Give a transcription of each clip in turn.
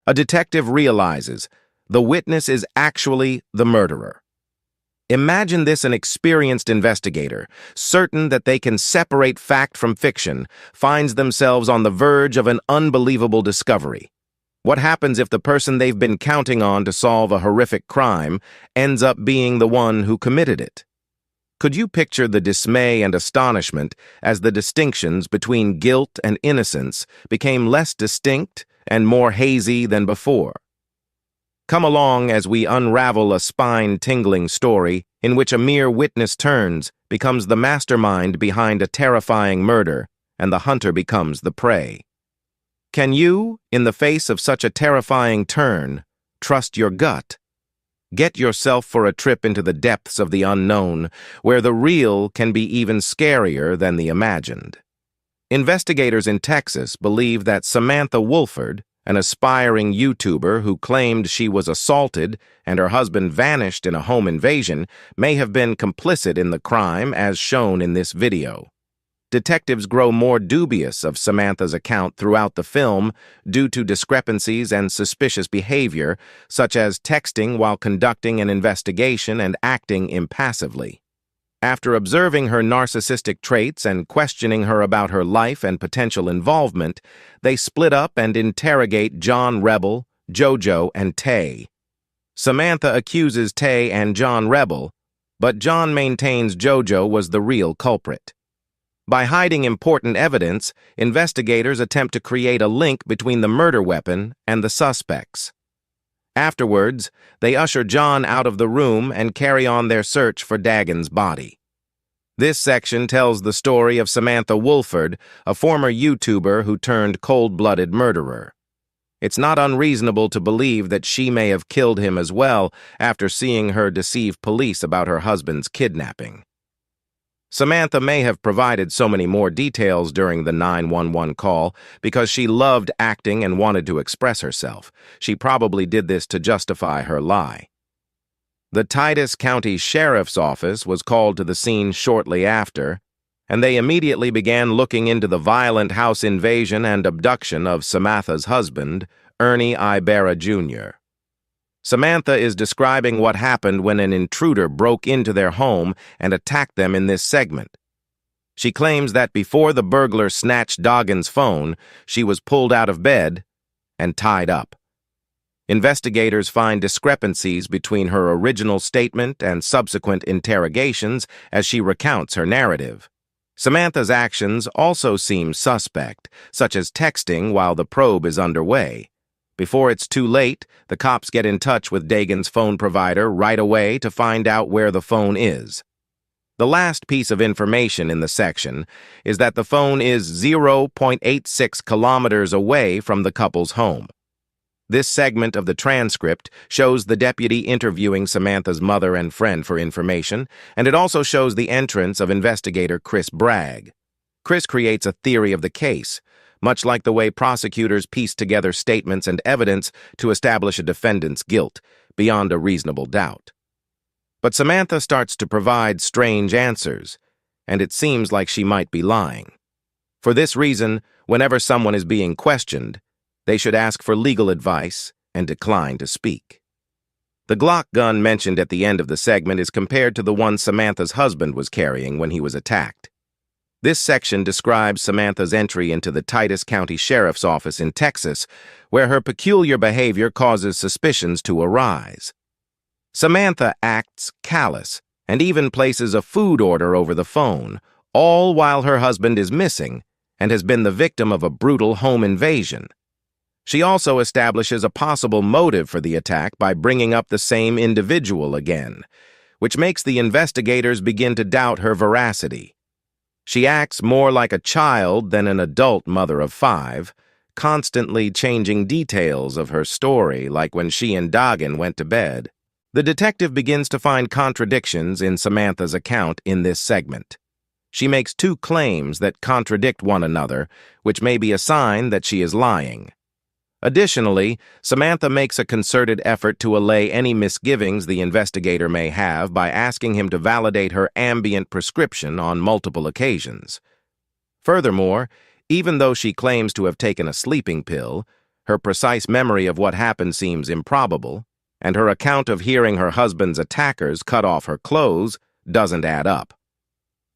A detective realizes the witness is actually the murderer. Imagine this: an experienced investigator, certain that they can separate fact from fiction, finds themselves on the verge of an unbelievable discovery. What happens if the person they've been counting on to solve a horrific crime ends up being the one who committed it? Could you picture the dismay and astonishment as the distinctions between guilt and innocence became less distinct and more hazy than before? Come along as we unravel a spine-tingling story in which a mere witness turns, becomes the mastermind behind a terrifying murder, and the hunter becomes the prey. Can you, in the face of such a terrifying turn, trust your gut? Get yourself for a trip into the depths of the unknown, where the real can be even scarier than the imagined. Investigators in Texas believe that Samantha Woolford, an aspiring YouTuber who claimed she was assaulted and her husband vanished in a home invasion, may have been complicit in the crime as shown in this video. Detectives grow more dubious of Samantha's account throughout the film due to discrepancies and suspicious behavior, such as texting while conducting an investigation and acting impassively. After observing her narcissistic traits and questioning her about her life and potential involvement, they split up and interrogate John Rebel, Jojo, and Tay. Samantha accuses Tay and John Rebel, but John maintains Jojo was the real culprit. By hiding important evidence, investigators attempt to create a link between the murder weapon and the suspects. Afterwards, they usher John out of the room and carry on their search for Dagan's body. This section tells the story of Samantha Woolford, a former YouTuber who turned cold-blooded murderer. It's not unreasonable to believe that she may have killed him as well after seeing her deceive police about her husband's kidnapping. Samantha may have provided so many more details during the 911 call because she loved acting and wanted to express herself. She probably did this to justify her lie. The Titus County Sheriff's Office was called to the scene shortly after, and they immediately began looking into the violent house invasion and abduction of Samantha's husband, Ernie Ibarra Jr. Samantha is describing what happened when an intruder broke into their home and attacked them in this segment. She claims that before the burglar snatched Dagan's phone, she was pulled out of bed and tied up. Investigators find discrepancies between her original statement and subsequent interrogations as she recounts her narrative. Samantha's actions also seem suspect, such as texting while the probe is underway. Before it's too late, the cops get in touch with Dagan's phone provider right away to find out where the phone is. The last piece of information in the section is that the phone is 0.86 kilometers away from the couple's home. This segment of the transcript shows the deputy interviewing Samantha's mother and friend for information, and it also shows the entrance of investigator Chris Bragg. Chris creates a theory of the case, much like the way prosecutors piece together statements and evidence to establish a defendant's guilt, beyond a reasonable doubt. But Samantha starts to provide strange answers, and it seems like she might be lying. For this reason, whenever someone is being questioned, they should ask for legal advice and decline to speak. The Glock gun mentioned at the end of the segment is compared to the one Samantha's husband was carrying when he was attacked. This section describes Samantha's entry into the Titus County Sheriff's Office in Texas, where her peculiar behavior causes suspicions to arise. Samantha acts callous and even places a food order over the phone, all while her husband is missing and has been the victim of a brutal home invasion. She also establishes a possible motive for the attack by bringing up the same individual again, which makes the investigators begin to doubt her veracity. She acts more like a child than an adult mother of 5, constantly changing details of her story, like when she and Dagan went to bed. The detective begins to find contradictions in Samantha's account in this segment. She makes 2 claims that contradict one another, which may be a sign that she is lying. Additionally, Samantha makes a concerted effort to allay any misgivings the investigator may have by asking him to validate her ambient prescription on multiple occasions. Furthermore, even though she claims to have taken a sleeping pill, Her precise memory of what happened seems improbable, and her account of hearing her husband's attackers cut off her clothes doesn't add up.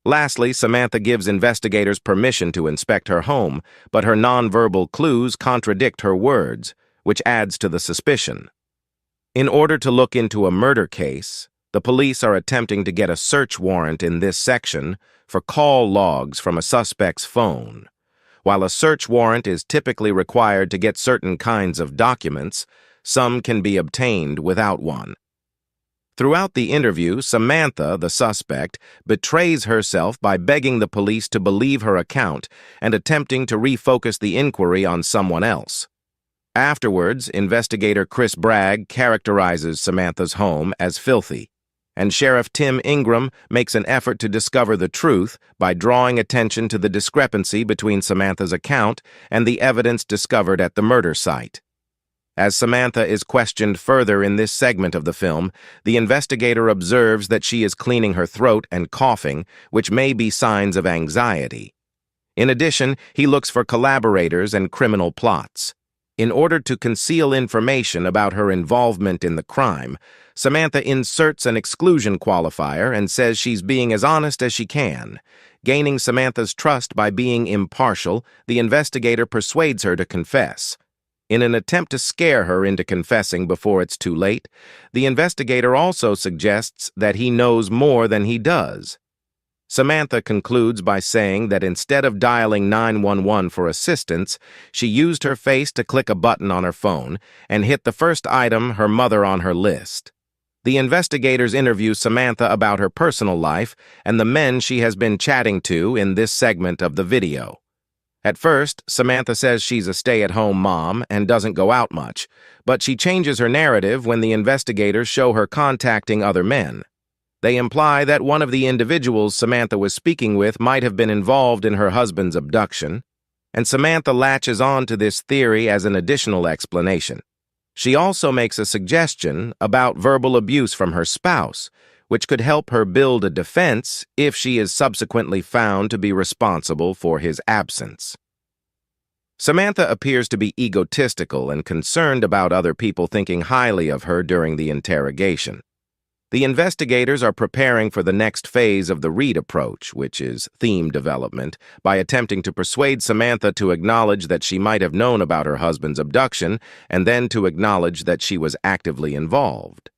Lastly, Samantha gives investigators permission to inspect her home, but her nonverbal clues contradict her words, which adds to the suspicion. In order to look into a murder case, the police are attempting to get a search warrant in this section for call logs from a suspect's phone. While a search warrant is typically required to get certain kinds of documents, some can be obtained without one. Throughout the interview, Samantha, the suspect, betrays herself by begging the police to believe her account and attempting to refocus the inquiry on someone else. Afterwards, investigator Chris Bragg characterizes Samantha's home as filthy, and Sheriff Tim Ingram makes an effort to discover the truth by drawing attention to the discrepancy between Samantha's account and the evidence discovered at the murder site. As Samantha is questioned further in this segment of the film, the investigator observes that she is cleaning her throat and coughing, which may be signs of anxiety. In addition, he looks for collaborators and criminal plots. In order to conceal information about her involvement in the crime, Samantha inserts an exclusion qualifier and says she's being as honest as she can. Gaining Samantha's trust by being impartial, the investigator persuades her to confess. In an attempt to scare her into confessing before it's too late, the investigator also suggests that he knows more than he does. Samantha concludes by saying that instead of dialing 911 for assistance, she used her face to click a button on her phone and hit the first item, her mother, on her list. The investigators interview Samantha about her personal life and the men she has been chatting to in this segment of the video. At first, Samantha says she's a stay-at-home mom and doesn't go out much, but she changes her narrative when the investigators show her contacting other men. They imply that one of the individuals Samantha was speaking with might have been involved in her husband's abduction, and Samantha latches on to this theory as an additional explanation. She also makes a suggestion about verbal abuse from her spouse, which could help her build a defense if she is subsequently found to be responsible for his absence. Samantha appears to be egotistical and concerned about other people thinking highly of her during the interrogation. The investigators are preparing for the next phase of the Reed approach, which is theme development, by attempting to persuade Samantha to acknowledge that she might have known about her husband's abduction and then to acknowledge that she was actively involved.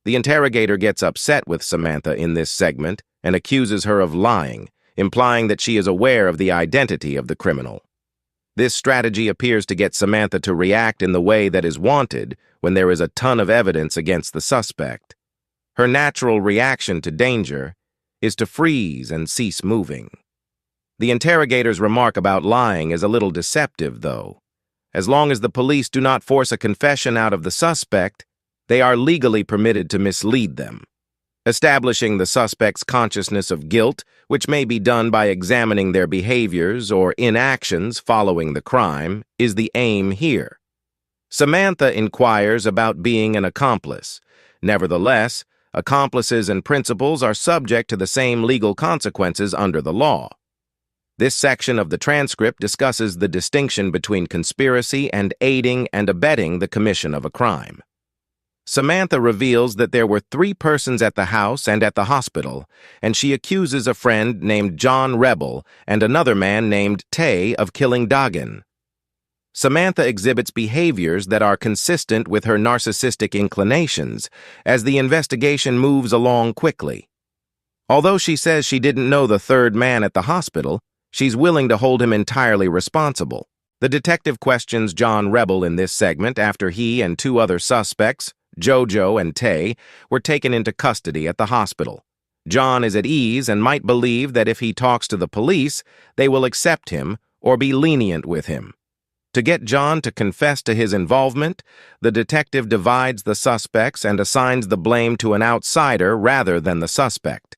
The interrogator gets upset with Samantha in this segment and accuses her of lying, implying that she is aware of the identity of the criminal. This strategy appears to get Samantha to react in the way that is wanted when there is a ton of evidence against the suspect. Her natural reaction to danger is to freeze and cease moving. The interrogator's remark about lying is a little deceptive, though. As long as the police do not force a confession out of the suspect, they are legally permitted to mislead them. Establishing the suspect's consciousness of guilt, which may be done by examining their behaviors or inactions following the crime, is the aim here. Samantha inquires about being an accomplice. Nevertheless, accomplices and principals are subject to the same legal consequences under the law. This section of the transcript discusses the distinction between conspiracy and aiding and abetting the commission of a crime. Samantha reveals that there were 3 persons at the house and at the hospital, and she accuses a friend named John Rebel and another man named Tay of killing Dagen. Samantha exhibits behaviors that are consistent with her narcissistic inclinations as the investigation moves along quickly. Although she says she didn't know the third man at the hospital, she's willing to hold him entirely responsible. The detective questions John Rebel in this segment after he and 2 other suspects, Jojo and Tay, were taken into custody at the hospital. John is at ease and might believe that if he talks to the police, they will accept him or be lenient with him. To get John to confess to his involvement, the detective divides the suspects and assigns the blame to an outsider rather than the suspect.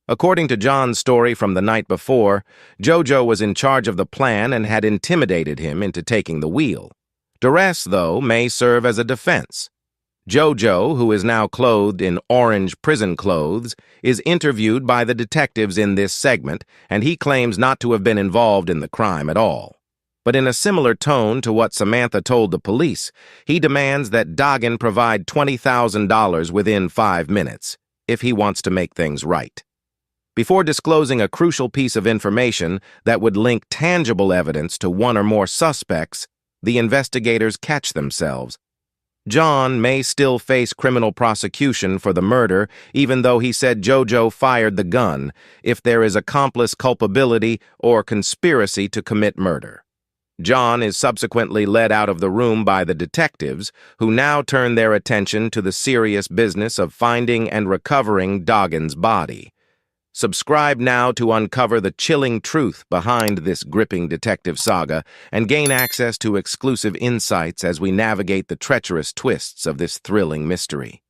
According to John's story from the night before, Jojo was in charge of the plan and had intimidated him into taking the wheel. Duress, though, may serve as a defense. Jojo, who is now clothed in orange prison clothes, is interviewed by the detectives in this segment, and he claims not to have been involved in the crime at all. But in a similar tone to what Samantha told the police, he demands that Doggin provide $20,000 within 5 minutes, if he wants to make things right. Before disclosing a crucial piece of information that would link tangible evidence to one or more suspects, the investigators catch themselves. John may still face criminal prosecution for the murder, even though he said JoJo fired the gun, if there is accomplice culpability or conspiracy to commit murder. John is subsequently led out of the room by the detectives, who now turn their attention to the serious business of finding and recovering Doggin's body. Subscribe now to uncover the chilling truth behind this gripping detective saga and gain access to exclusive insights as we navigate the treacherous twists of this thrilling mystery.